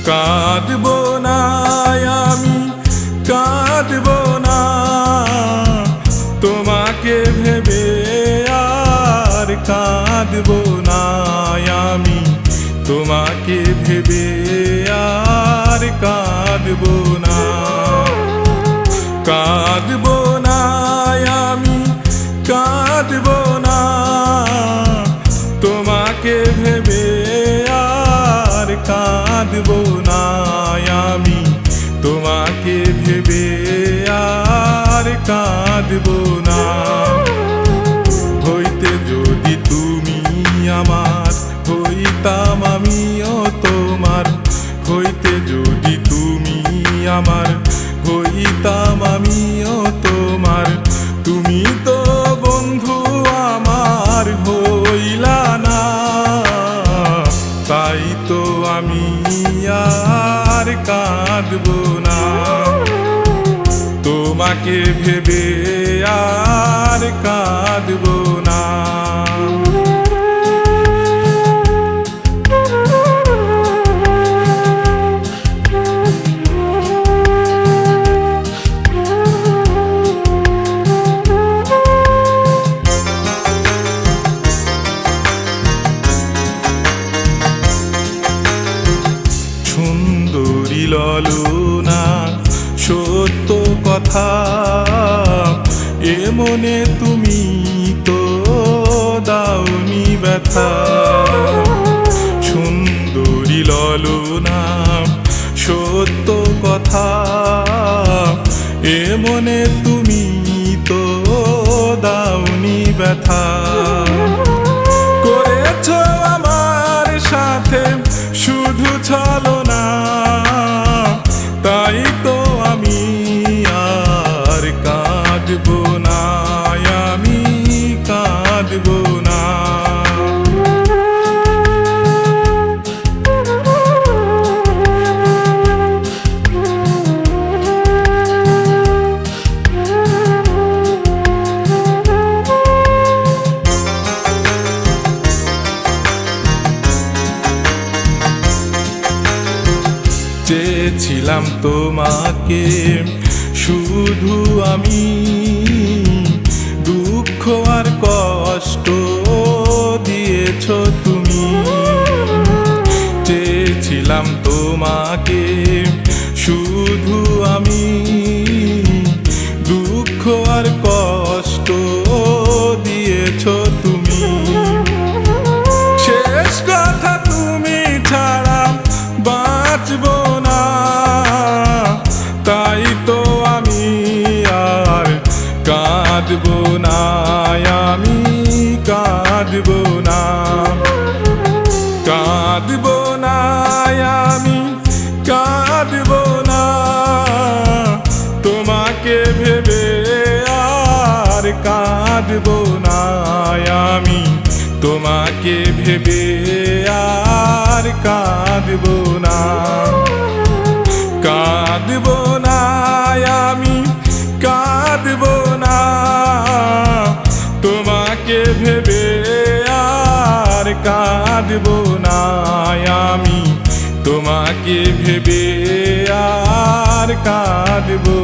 কাঁদবো না আমি, কাঁদবো না তোমাকে ভেবে, আর কাঁদবো না আমি তোমাকে ভেবে, আর কাঁদবো না। কাঁদবো না আমি, কাঁদবো না তোমাকে ভেবে, আর কাঁদবো না আমি তোমাকে ভেবে, আর কাঁদবো না। হইতে যদি তুমি আমার, হইতাম আমিও তোমার। হইতে যদি তুমি আমার, হইতাম আমিও তোমার। তুমি তো বন্ধু আমার হইলা না, তাই তো আমি আর কাঁদবো না তোমাকে ভেবে, আর কাঁদবো না। সুন্দরী ললনা সত্য কথা, এ মনে তুমি তো দাওনি ব্যথা। সুন্দরী ললনা সত্য কথা, এ মনে তুমি তো দাওনি ব্যথা। করেছ আমার সাথে শুধু ছলনা, তাই তো আমি আর কাঁদবো না, আমি কাঁদবো না। চেয়েছিলাম তোমাকে শুধু আমি, দুঃখ আর কষ্ট দিয়েছ তুমি। চেয়েছিলাম তোমাকে শুধু আমি, দুঃখ আর কষ্ট দিয়েছ তুমি। শেষ কথা তুমি ছাড়া বাঁচবো না, তাই তো আমি আর কাঁদবো না, আমি কাঁদবো না। কাঁদবো না আমি, কাঁদবো না তোমাকে ভেবে, আর কাঁদবো না আমি তোমাকে ভেবে, আর কাঁদবো না। কাঁদবো না আমি, কাঁদবো না তোমাকে ভেবে, আর কাঁদবো না আমি তোমাকে ভেবে, আর কাঁদবো